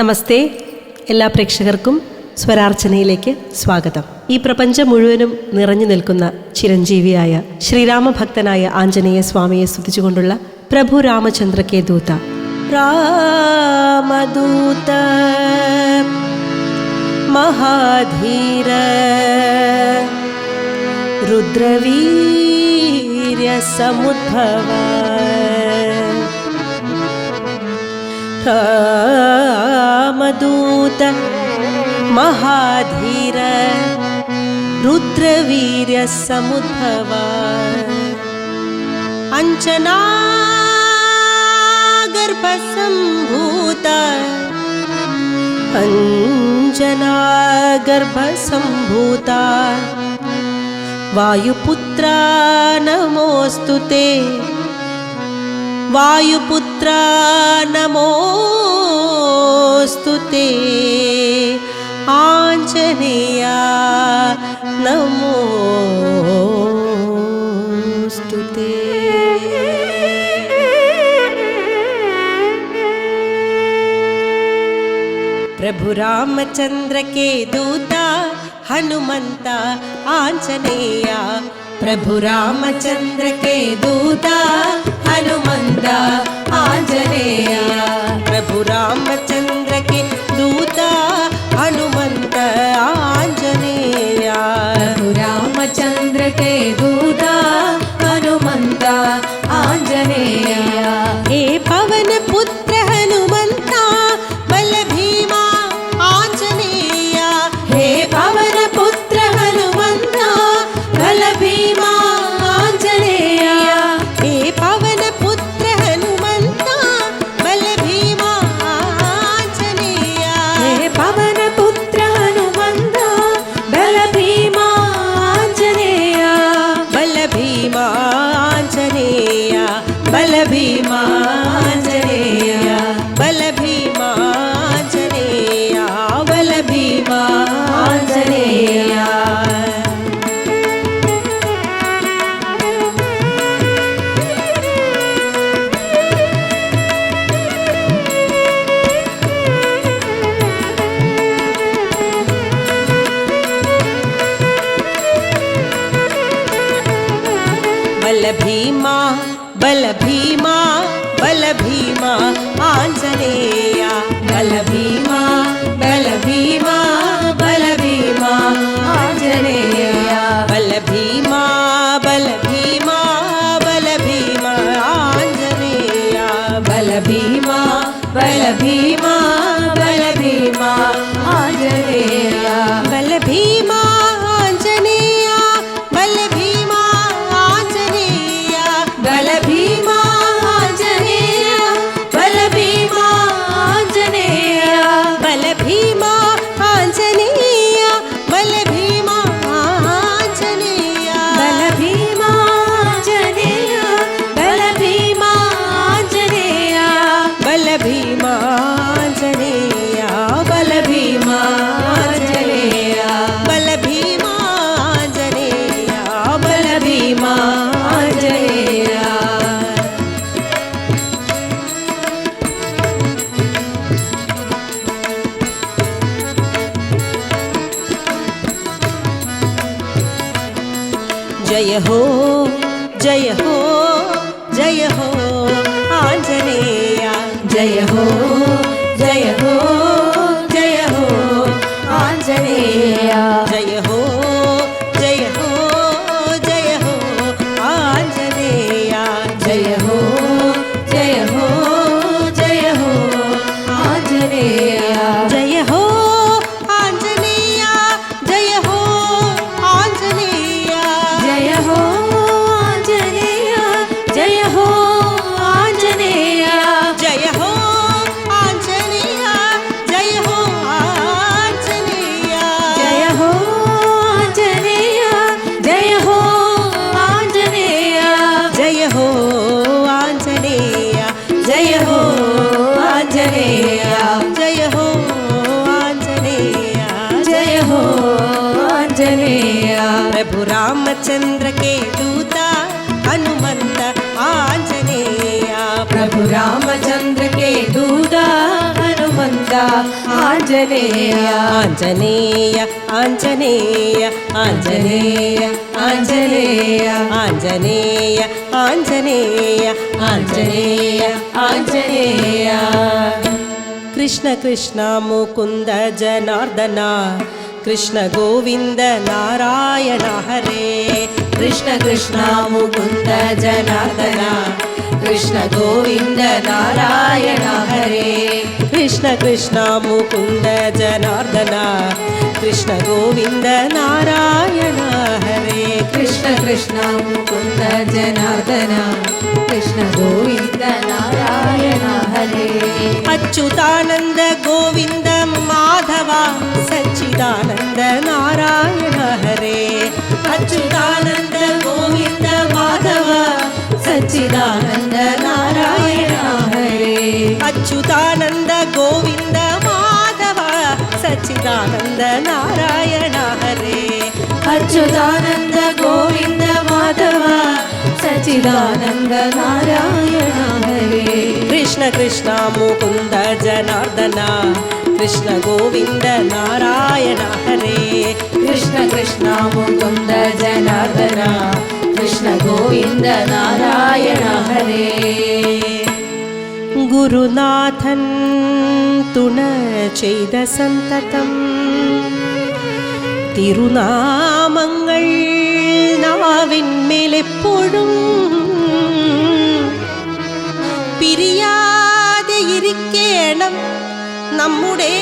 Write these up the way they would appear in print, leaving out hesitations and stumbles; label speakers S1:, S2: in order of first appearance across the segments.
S1: നമസ്തേ. എല്ലാ പ്രേക്ഷകർക്കും സ്വരാർച്ചനയിലേക്ക് സ്വാഗതം. ഈ പ്രപഞ്ചം മുഴുവനും നിറഞ്ഞു നിൽക്കുന്ന ചിരഞ്ജീവിയായ ശ്രീരാമഭക്തനായ ആഞ്ജനേയ സ്വാമിയെ സ്തുതിച്ചുകൊണ്ടുള്ള പ്രഭു രാമചന്ദ്ര കേ ദൂത. രാമദൂത മഹാധീര രുദ്രവീര്യ സമുദ്ഭവ रामदूत महाधीर रुद्रवीर्य समुद्भव अंजनागर्भसम्भूता वायुपुत्रा नमोस्तुते वायुपुत्रा नमोस्तुते आंजनेया नमोस्तुते. प्रभु रामचंद्र के दूता हनुमंता आंजनेया. प्रभु रामचंद्र के दूता हनुमंता आंजनेया. प्रभु रामचंद्र के दूता हनुमंत आंजनेया.
S2: प्रभु रामचंद्र के दूता हनुमंता आंजनेया.
S1: हे पवन पुत्र हनुमंता बल भीमा आंजनेया.
S2: हे पवन पुत्र हनुमंता बल भीमा आंजनेया.
S1: हे पवन पुत्र हनुमंता बल भीमा आंजनेया.
S2: हे पवन पुत्र हनुमंता बल भीमा आंजनेया.
S1: बल भीमा आंजनेया.
S2: बल भीमा आंजनेया.
S1: बल भीमा आंजनेया.
S2: बल भीमा आंजनेया.
S1: बल भीमा बल भीमा बल भीमा आंजनेया.
S2: बल भीमा बल भीमा बल भीमा आंजनेया.
S1: बल भीमा बल भीमा बल भीमा आंजनेया.
S2: बल भीमा बल भीमा बल भीमा आंजनेया.
S1: बल भीमा आंजनेया. बल भीमा आंजनेया.
S2: बल भीमा आंजनेया. बल भीमा आंजनेया.
S1: बल भीमा आंजनेया. बल भीमा आंजनेया.
S2: बल भीमा आंजनेया. बल भीमा आंजनेया.
S1: बल भीमा आंजनेया.
S2: बल भीमा आंजनेया.
S1: बल भीमा आंजनेया.
S2: बल भीमा आंजनेया.
S1: जय हो जय हो जय हो आंजनेया.
S2: जय हो जय हो जय हो आंजनेया.
S1: जय हो जय हो जय हो आंजनेया.
S2: जय हो जय हो जय हो आंजनेया.
S1: जय हो आंजनेया. जय हो आंजनेया.
S2: जय हो आंजनेया. जय हो आंजनेया.
S1: जय हो आंजनेया. जय हो आंजनेया.
S2: जय हो आंजनेया. जय हो आंजनेया.
S1: जय हो आंजनेया.
S2: जय हो आंजनेया.
S1: जय हो आंजनेया.
S2: जय हो आंजनेया.
S1: प्रभु रामचंद्र के दूता हनुमंत आंजनेया.
S2: प्रभु रामचंद्र के दूता हनुमंत ആഞ്ജനേയ
S1: ആഞ്ജനേയ ആഞ്ജനേയ ആഞ്ജനേയ
S2: ആഞ്ജനേയ
S1: ആഞ്ജനേയ ആഞ്ജനേയ
S2: ആഞ്ജനേയ ആഞ്ജനേയ
S1: കൃഷ്ണ കൃഷ്ണ മുകുന്ദ ജനാർദ്ദന കൃഷ്ണ ഗോവിന്ദ നാരായണ ഹരേ
S2: കൃഷ്ണ കൃഷ്ണ മുകുന്ദ ജനാർദ്ദന കൃഷ്ണ ഗോവിന്ദ നാരായണ ഹരേ
S1: കൃഷ്ണ കൃഷ്ണ മുകുന്ദ ജനാർദ്ദന കൃഷ്ണ ഗോവിന്ദ നാരായണ ഹരേ
S2: കൃഷ്ണ കൃഷ്ണ മുകുന്ദ ജനാർദ്ദന കൃഷ്ണ ഗോവിന്ദ നാരായണ ഹരേ
S1: അച്യുതാനന്ദ ഗോവിന്ദ മാധവ സച്ചിദാനന്ദ നാരായണ ഹരേ
S2: അച്യുതാനന്ദ ഗോവിന്ദ മാധവ സച്ചിദാനന്ദ നാരായണ ഹരേ
S1: അച്യുതാനന്ദ ഗോവിന്ദ മാധവ സച്ചിദാനന്ദ നാരായണ ഹരേ
S2: അച്യുതാനന്ദ ഗോവിന്ദ മാധവ സച്ചിദാനന്ദ നാരായണ ഹരേ
S1: കൃഷ്ണ കൃഷ്ണ മുകുന്ദ ജനാർദ്ദന കൃഷ്ണ ഗോവിന്ദ നാരായണ ഹരേ
S2: കൃഷ്ണ കൃഷ്ണ മുകുന്ദ ജനാർദ്ദന കൃഷ്ണ ഗോവിന്ദ നാരായണ ഹരേ
S1: ഗുരുനാഥൻ തുണ ചെയ്ത സന്തതം തിരുനാമങ്ങൾ നാവിന്മേലെപ്പോഴും പിരിയാതെ ഇരിക്കണം നമ്മുടെ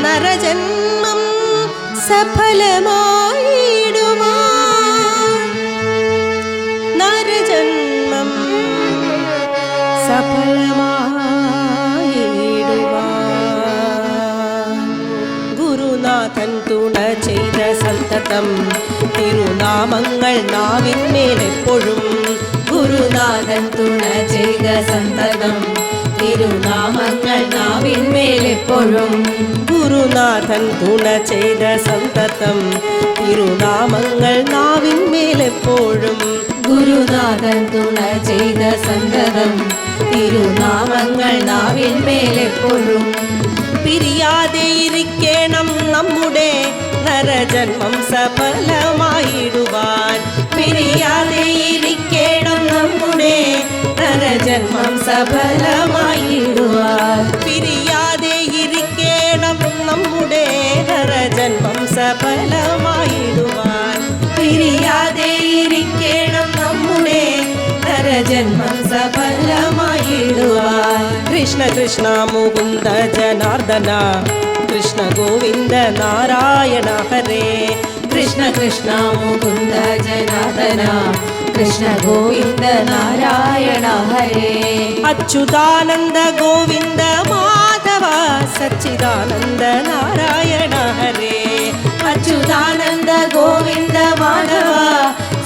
S1: നരജന്മം സഫലമായിടുവാൻ നരജന്മം സഫലമായിടുവാൻ ഗുരുനാഥൻ തുണ ചെയ്ത സന്തതം തിരുനാമങ്ങൾ നാവിന്മേലെപ്പോഴും
S2: ഗുരുനാഥൻ തുണ ചെയ്ത സന്തതം തിരുനാമങ്ങൾ നാവിന്മേലെപ്പോഴും
S1: ഗുരുനാഥൻ തുണ ചെയ്ത സന്തതം തിരുനാമങ്ങൾ നാവിന്മേലെപ്പോഴും
S2: ഗുരുനാഥൻ തുണ ചെയ്ത സന്തതം തിരുനാമങ്ങൾ നാവിന്മേലെപ്പോഴും
S1: പിരിയാതെ ഇരിക്കണം നമ്മുടെ നരജന്മം സഫലമായിടുവാൻ
S2: പിരിയാതെ ഇരിക്കണം നമ്മുടെ നരജന്മം സഫലമായിടുവാൻ
S1: പിരിയാതെ ഇരിക്കണം നമ്മുടെ നരജന്മം സഫലമായിടുവാൻ
S2: പിരിയാതെ ഇരിക്കണം നമ്മുടെ നരജന്മം സഫലമായിടുവാൻ
S1: കൃഷ്ണ കൃഷ്ണ മുകുന്ദ ജനാർദ്ദന കൃഷ്ണ ഗോവിന്ദ നാരായണ ഹരേ
S2: കൃഷ്ണ കൃഷ്ണ മുകുന്ദ ജനാർദ്ദന കൃഷ്ണ ഗോവിന്ദ നാരായണ ഹരേ
S1: അച്യുതാനന്ദ ഗോവിന്ദ മാധവ സച്ചിദാനന്ദ നാരായണ ഹരേ
S2: അച്യുതാനന്ദ ഗോവിന്ദ മാധവ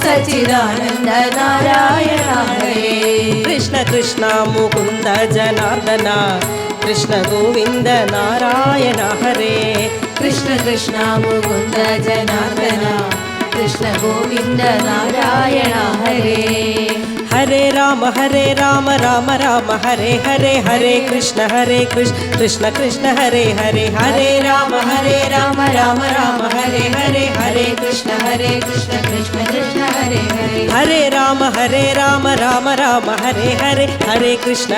S2: സച്ചിദാനന്ദ നാരായണ ഹരേ
S1: കൃഷ്ണ കൃഷ്ണ മുകുന്ദ ജനാർദ്ദന കൃഷ്ണ ഗോവിന്ദ നാരായണ ഹരേ
S2: കൃഷ്ണ കൃഷ്ണ മുകുന്ദ ജനാർദ്ദന കൃഷ്ണ ഗോവിന്ദ നാരായണ ഹരേ
S1: ഹരേ രാമ രാമ രാമ ഹരേ ഹരേ ഹരേ കൃഷ്ണ കൃഷ്ണ കൃഷ്ണ കൃഷ്ണ ഹരേ ഹരേ ഹരേ രാമ
S2: രാമ രാമ ഹരേ ഹരേ ഹരേ കൃഷ്ണ കൃഷ്ണ കൃഷ്ണ ഹരേ ഹരേ
S1: ഹരേ രാമ രാമ രാമ ഹരേ ഹരേ ഹരേ കൃഷ്ണ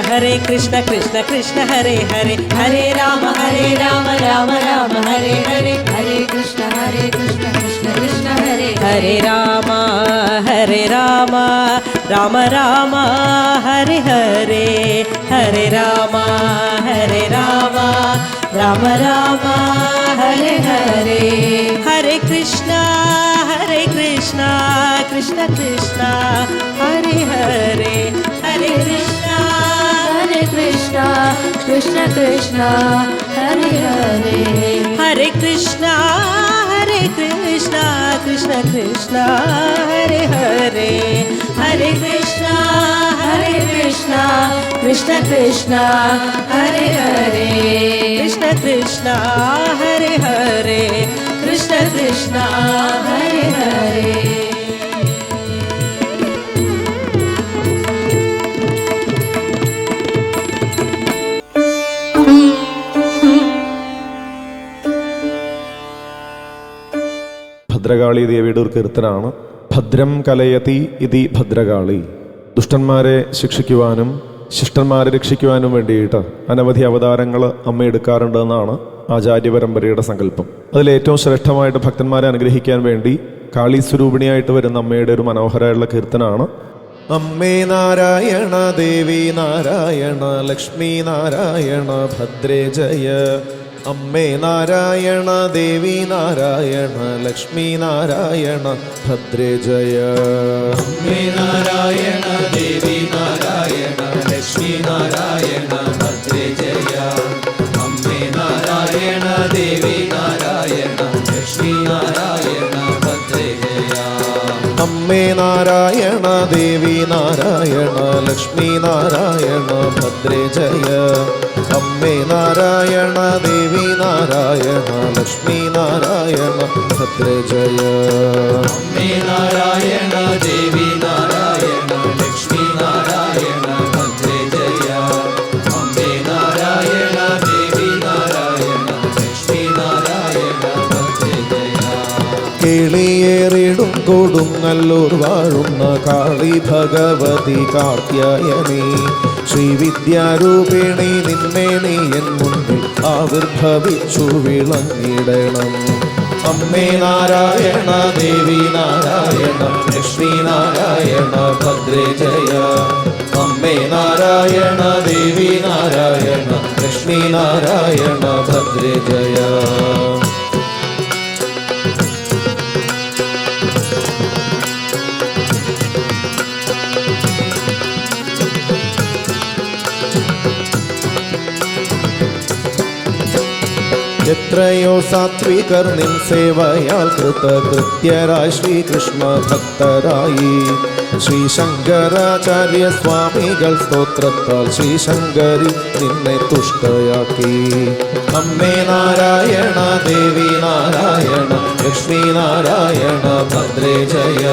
S1: കൃഷ്ണ കൃഷ്ണ ഹരേ ഹരേ
S2: ഹരേ രാമ രാമ ഹരേ ഹരേ ഹരേ കൃഷ്ണ കൃഷ്ണ കൃഷ്ണ ഹരേ
S1: ഹരേ രാമ രാമ രാമ ഹരേ ഹരേ ഹരേ രാമ രാമ രാമ
S2: ഹരേ ഹരേ
S1: ഹരേ കൃഷ്ണ കൃഷ്ണ കൃഷ്ണ ഹരേ ഹരേ ഹരേ കൃഷ്ണ
S2: കൃഷ്ണ കൃഷ്ണ കൃഷ്ണ ഹരേ ഹരേ
S1: ഹരേ കൃഷ്ണ കൃഷ്ണ കൃഷ്ണ ഹരേ ഹരേ
S2: ഹരേ കൃഷ്ണ കൃഷ്ണ കൃഷ്ണ ഹരേ ഹരേ
S1: കൃഷ്ണ കൃഷ്ണ ഹരേ ഹരേ
S2: കൃഷ്ണ കൃഷ്ണ ഹരേ ഹരേ
S3: ഭദ്രകാളി ദേവിയുടെ ഒരു കീർത്തനാണ്. ഭദ്രം കലയതി ഇതി ഭദ്രകാളി. ദുഷ്ടന്മാരെ ശിക്ഷിക്കുവാനും ശിഷ്ടന്മാരെ രക്ഷിക്കുവാനും വേണ്ടിയിട്ട് അനവധി അവതാരങ്ങൾ അമ്മ എടുക്കാറുണ്ടെന്നാണ് ആചാര്യപരമ്പരയുടെ സങ്കല്പം. അതിലേറ്റവും ശ്രേഷ്ഠമായിട്ട് ഭക്തന്മാരെ അനുഗ്രഹിക്കാൻ വേണ്ടി കാളി സ്വരൂപിണിയായിട്ട് വരുന്ന അമ്മയുടെ ഒരു മനോഹരമായുള്ള കീർത്തനാണ്. അമ്മേ നാരായണ ദേവി നാരായണ ലക്ഷ്മി നാരായണ ഭദ്രേ ജയ. അമ്മേ നാരായണ ദേവി നാരായണ ലക്ഷ്മി നാരായണ ഭദ്രേ ജയ.
S2: അമ്മേ നാരായണ ദേവി നാരായണ ലക്ഷ്മി നാരായണ ഭദ്രേ ജയ. അമ്മേ നാരായണ ദേവി നാരായണ ലക്ഷ്മി നാരായണ ഭദ്രേ ജയ.
S3: അമ്മേ നാരായണ ദേവി നാരായണ ലക്ഷ്മി നാരായണ ഭദ്രേ ജയ. അമ്മേ നാരായണ ദേവി നാരായണ ലക്ഷ്മി നാരായണ ഭദ്രേ ജയ.
S2: അമ്മേ നാരായണ ദേവി നാരായണ ലക്ഷ്മി നാരായണ ഭദ്രേ ജയ. അമ്മേ നാരായണ ദേവി നാരായണ ലക്ഷ്മി നാരായണ ഭദ്രേ ജയ.
S3: കേളിയേറിടും കൊടുങ്ങല്ലൂർ വാഴുന്ന കാളി ഭഗവതി കാർത്യായനി ശ്രീവിദ്യാരൂപിണി നിന്നെ നീ എൻ മുന്നിൽ ആവിർഭവിച്ചു വിളങ്ങിടണം.
S2: അമ്മേ നാരായണ ദേവി നാരായണ ലക്ഷ്മി നാരായണ ഭദ്രേ ജയ. അമ്മേ നാരായണ ദേവി നാരായണ ലക്ഷ്മി നാരായണ ഭദ്രേ ജയ.
S3: എത്രയോ സാത്വികർ നിൻ സേവയാൽ കൃതകൃത്യരായി ശ്രീകൃഷ്ണ ഭക്തരായി. ശ്രീശങ്കരാചാര്യ സ്വാമികൾ സ്തോത്രത്താൽ ശ്രീശങ്കരി നിന്നെ തുഷ്ടയാക്കി.
S2: അമ്മേ നാരായണ ദേവി നാരായണ ലക്ഷ്മി നാരായണ ഭദ്രേ ജയ.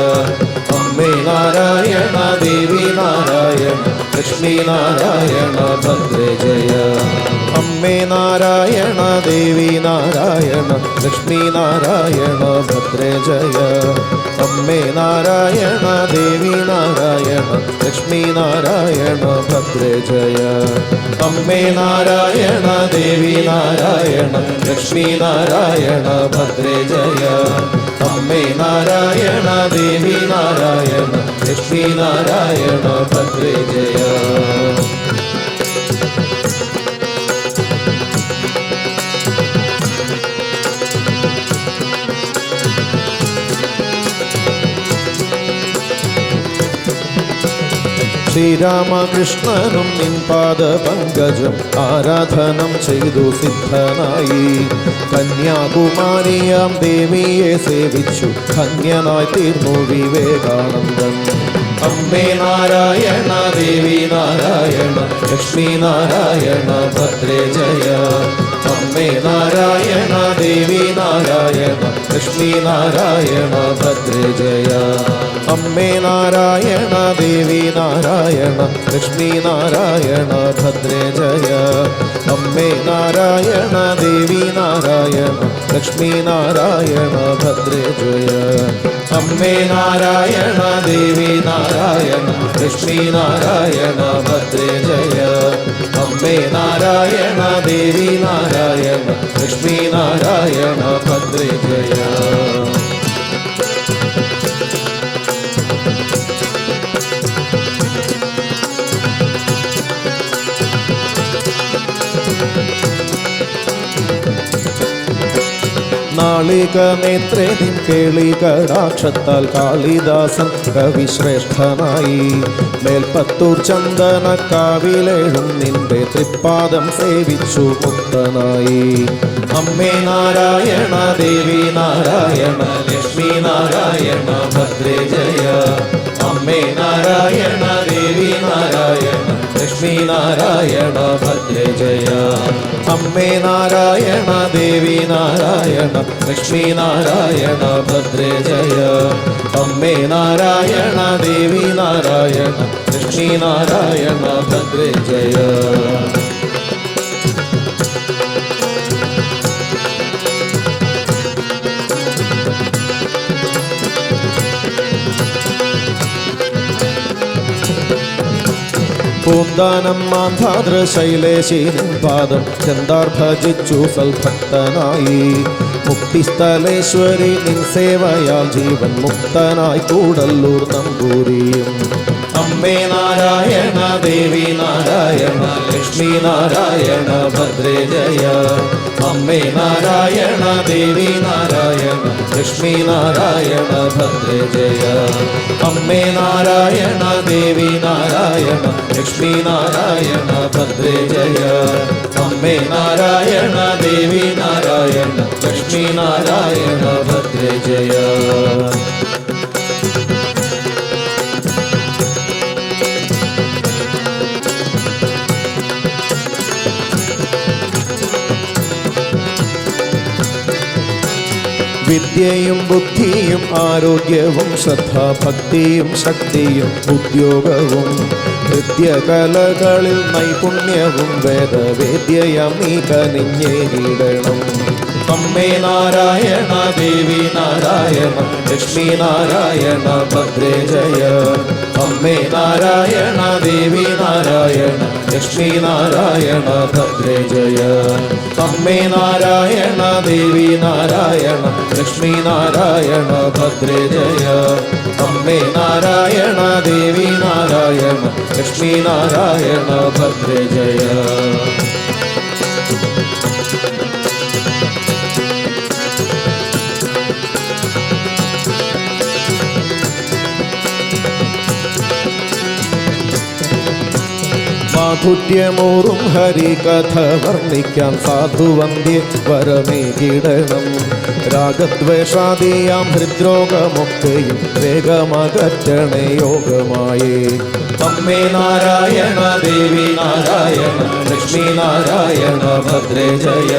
S2: അമ്മേ നാരായണ ദേവി നാരായണ ലക്ഷ്മി നാരായണ ഭദ്രേ ജയ.
S3: അമ്മേ നാരായണ ദേവി നാരായണ ലക്ഷ്മി നാരായണ ഭദ്രേ ജയ. അമ്മേ നാരായണ ദേവി നാരായണ ലക്ഷ്മി നാരായണ ഭദ്രേ ജയ.
S2: അമ്മേ നാരായണ ദേവി നാരായണ ലക്ഷ്മി നാരായണ ഭദ്രേ ജയ. അമ്മേ നാരായണ ദേവി നാരായണ ലക്ഷ്മി നാരായണ ഭദ്രേ ജയ.
S3: ശ്രീരാമകൃഷ്ണനും നിൻ പാദപങ്കജം ആരാധനം ചെയ്തു സിദ്ധനായി. കന്യാകുമാരിയാം ദേവിയെ സേവിച്ചു ധന്യനായി തീർന്നു വിവേകാനന്ദൻ.
S2: അമ്മേ നാരായണ ദേവി നാരായണ ലക്ഷ്മി നാരായണ ഭദ്രേ ജയ. അമ്മേ നാരായണ ദേവി നാരായണ ലക്ഷ്മി നാരായണ ഭദ്രേ ജയ.
S3: അമ്മേ നാരായണ ദേവി നാരായണ ലക്ഷ്മി നാരായണ ഭദ്രേ ജയ. അമ്മേ നാരായണ ദേവി നാരായണ ലക്ഷ്മി നാരായണ ഭദ്രേ ജയ.
S2: അമ്മേ നാരായണ ദേവി നാരായണ ലക്ഷ്മി നാരായണ ഭദ്രേ ജയ. അമ്മേ നാരായണ ദേവി നാരായണ ലക്ഷ്മി നാരായണ ഭദ്രേ ജയ.
S3: നാളിക നേത്രേ നിൻ കേളി കടാക്ഷത്താൽ കാളിദാസൻ കവിശ്രേഷ്ഠനായി. മേൽപ്പത്തൂർ ചന്ദന കാവിലേഴും നിന്റെ തൃപ്പാദം സേവിച്ചു മുക്തനായി.
S2: അമ്മേ നാരായണ ദേവി നാരായണ ലക്ഷ്മി നാരായണ ഭദ്രേ ജയ. അമ്മേ നാരായണ ദേവി നാരായണ ലക്ഷ്മി നാരായണ ഭദ്രേ ജയ.
S3: അമ്മേ നാരായണ ദേവി നാരായണ
S2: ലക്ഷ്മി നാരായണ ഭദ്രേ ജയ. അമ്മേ നാരായണ ദേവി നാരായണ ലക്ഷ്മി നാരായണ ഭദ്രേ ജയ.
S3: പൂന്താനം മാന്ധാതൃശൈലേശി നിൻ പാദം ചെന്താർ ഭജിച്ചു സൽഭക്തനായി. മുക്തിസ്ഥലേശ്വരി നിൻ സേവയാൽ ജീവൻ മുക്തനായി കൂടല്ലൂർ നമ്പൂരിയും. അമ്മേ നാരായണ ദേവി നാരായണ ലക്ഷ്മി നാരായണ ഭദ്രേ ജയ. അമ്മേ നാരായണ ദേവി നാരായണ ലക്ഷ്മി നാരായണ ഭദ്രേ ജയ. അമ്മേ നാരായണ ദേവി നാരായണ ലക്ഷ്മി നാരായണ ഭദ്രേ ജയ. അമ്മേ നാരായണ ദേവി നാരായണ ലക്ഷ്മി നാരായണ ഭദ്രേ ജയ. വിദ്യയും ബുദ്ധിയും ആരോഗ്യവും ശ്രദ്ധാഭക്തിയും ശക്തിയും ഉദ്യോഗവും നൃത്യകലകളിൽ നൈപുണ്യവും വേദവേദ്യയമീ കനിഞ്ഞേകിടണം. അമ്മേ നാരായണ ദേവി നാരായണ ലക്ഷ്മി നാരായണ ഭദ്രേ ജയ. അമ്മേ നാരായണ ദേവി നാരായണ ലക്ഷ്മി നാരായണ ഭദ്രേ ജയ. അമ്മേ നാരായണ ദേവി നാരായണ ലക്ഷ്മി നാരായണ ഭദ്രേ ജയ. അമ്മേ നാരായണ ദേവി നാരായണ ലക്ഷ്മി നാരായണ ഭദ്രേ ജയ. മാധുര്യമൂറും ഹരികഥ വർണ്ണിക്കാൻ സാധുവന്ധ്യ വരമേകിടണം. രാഗദ്വേഷാദിയാം ഹൃദ്രോഗമൊക്കെയും വേഗമകറ്റണേ യോഗമായേ. അമ്മേ നാരായണ ദേവി നാരായണ ലക്ഷ്മി നാരായണ ഭദ്രേ ജയ.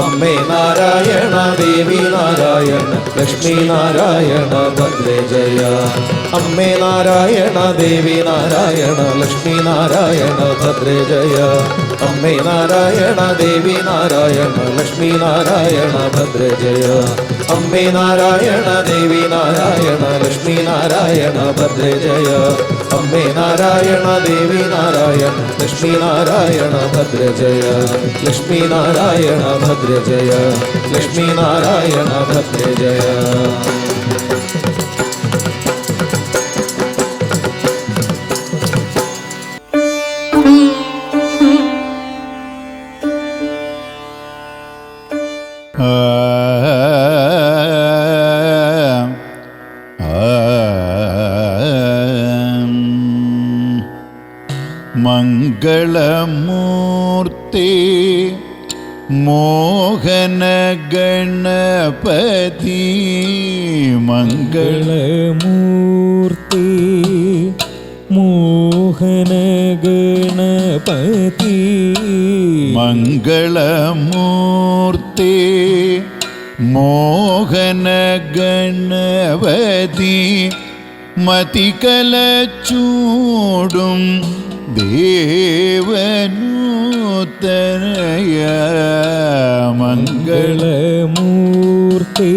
S3: അമ്മേ നാരായണ ദേവി നാരായണ ലക്ഷ്മി നാരായണ ഭദ്രേ ജയ. അമ്മേ നാരായണ ദേവി നാരായണ ലക്ഷ്മി നാരായണ ഭദ്രേ ജയ. അമ്മേ നാരായണ ദേവി നാരായണ ലക്ഷ്മി നാരായണ ഭദ്രേ ജയ. അമ്മേ നാരായണ ദേവി നാരായണ ലക്ഷ്മി നാരായണ ഭദ്രേ ജയ. അമ്മേ നാരായണ ദേവി നാരായണ ലക്ഷ്മി നാരായണ ഭദ്രേ ജയ. ലക്ഷ്മി നാരായണ ഭദ്രേ ജയ. ലക്ഷ്മി നാരായണ ഭദ്രേ ജയ.
S4: മംഗളമൂർത്തി മോഹന ഗണപതി.
S5: മംഗളമൂർത്തി മോഹന ഗണപതി.
S4: മംഗളമൂർത്തി മോഹന ഗണപതി. മതികലച്ചൂടും ദേവനൂതനയ.
S5: മംഗളമൂർത്തി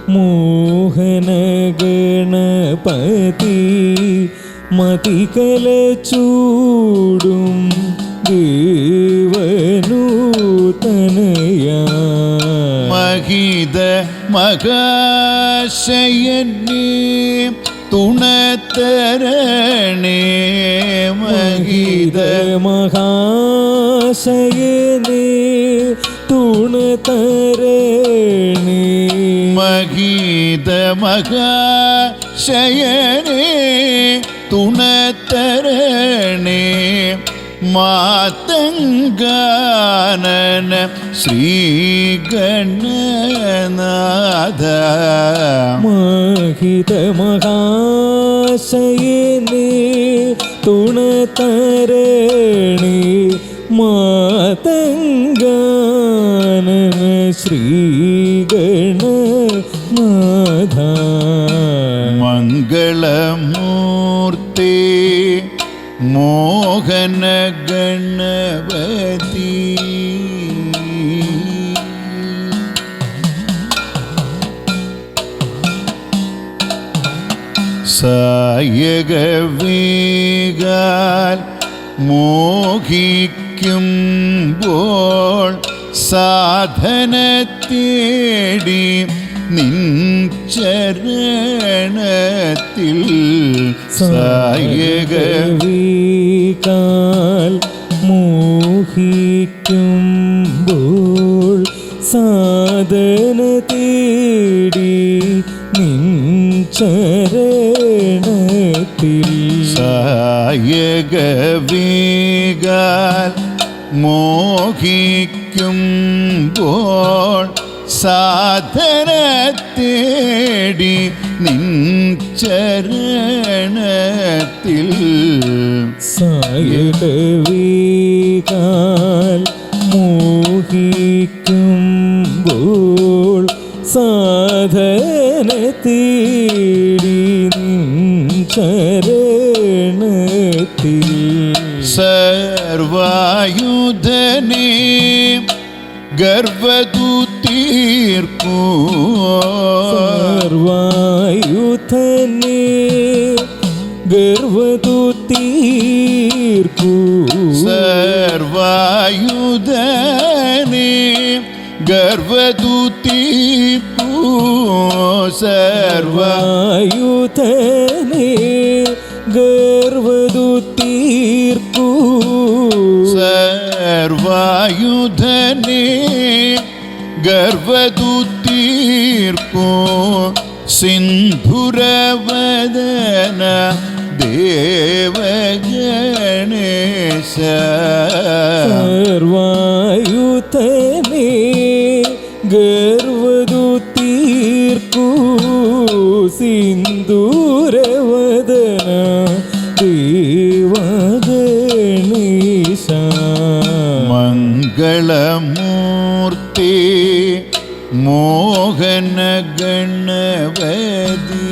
S5: മോഹന ഗണപതി. മതികലച്ചൂടും ദേവനൂതനയ.
S4: മഹിത മഹാശയനേ തുണതരണേ. മഹിത
S5: മഹാശയനേ തുണതരണേ.
S4: മഹിത മഹാശയനേ തുണതരണേ. മാതംഗാനന ശ്രീഗണനാഥ.
S5: മഹിത മഹാശയനേ തുണതരണേ. മാതംഗാനന ശ്രീഗണനാഥ.
S4: മംഗളമൂർത്തി മോഹന ഗണപതി. സായകവേഗാൽ മോഹിക്കുമ്പോൾ സാധന തേടി നിൻ ചരണത്തിൽ
S5: സായകവേഗാൽ മോഹിക്കുമ്പോൾ സാധന തേടി നിൻ ചരണത്തിൽ
S4: സായകവേഗാൽ മോഹിക്കുമ്പോൾ സാധന തേടി നിൻ ചരണത്തിൽ
S5: സായകവേഗാൽ മോഹിക്കുമ്പോൾ സാധന തേടി നിൻ ചരണത്തിൽ
S4: സർവായുധനെ ഗർവദൂതീർക്കൂ
S5: സർവായുധനെ ഗർവദൂതീർക്കൂ
S4: സർവായുധനെ ഗർവദൂതീർക്കൂ
S5: സർവായുധനെ ഗർവദൂതീർക്കൂ
S4: സർവായുധനെ ഗർവദൂതീർക്കൂ സിന്ധുരവദന ദേവഗണേശ
S5: സർവായുധനെ ഗർവദൂതീർക്കൂ സിന്ദൂരവദന ദേവഗണേശ
S4: മംഗളമൂർത്തി മോഹന ഗണപതി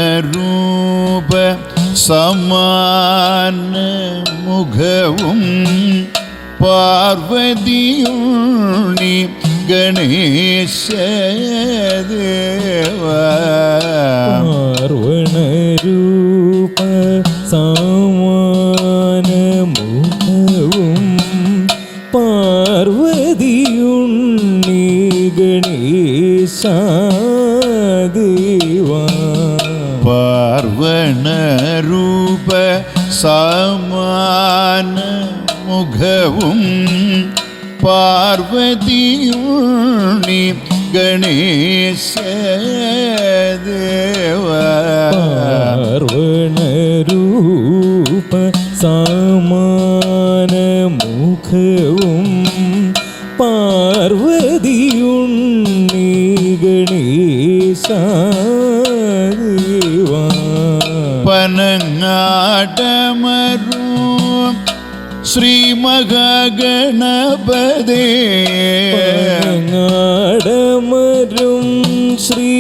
S4: പാർവണരൂപ സമാന മുഖവും പാർവതിയുണ്ണി ഗണേശദേവ
S5: പാർവണരൂപ സമാന മുഖവും പാർവതിയുണ്ണി ഗണേശ ദേവ
S4: പാർവണരൂപ സമാന മുഖവും പാർവതിയുണ്ണി ഗണേശദേവ
S5: പാർവണരൂപ സമാന മുഖവും പാർവതിയുണ്ണി ഗണേശ ദേവ
S4: പനങ്ങാടമരും ശ്രീ മഹാഗണപതേ
S5: പനങ്ങാടമരും ശ്രീ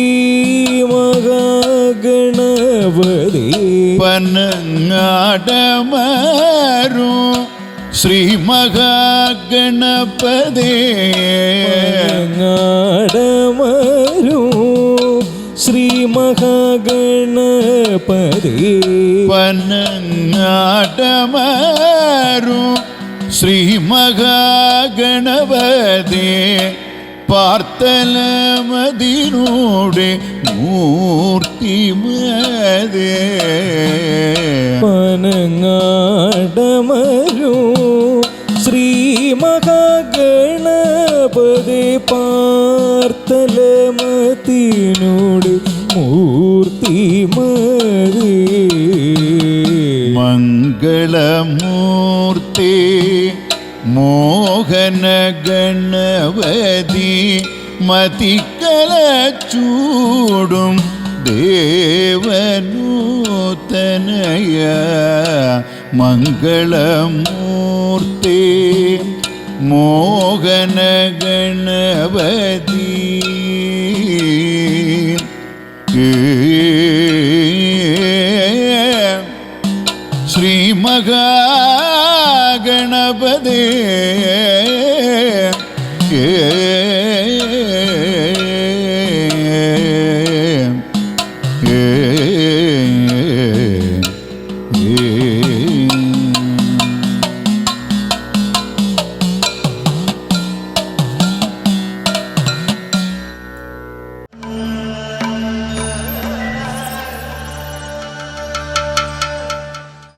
S5: മഹാഗണപതേ
S4: പനങ്ങാടമരും ശ്രീ മഹാഗണപതേ
S5: പനങ്ങാടമരും ശ്രീ മഹാഗണപതേ
S4: പനങ്ങാടമരും ശ്രീ മഹാഗണപതേ പാർത്തലമതിനൂടെ മൂർത്തിമതേ
S5: പനങ്ങാടമരും ശ്രീ മഹാഗണപതേ പാർത്തലമതിനോട് മൂർത്തിമതേ
S4: മംഗളമൂർത്തി മോഹന ഗണപതി മതിക്കലച്ചൂടും ദേവനൂതനയ മംഗളമൂർത്തി മോഹന ഗണപതി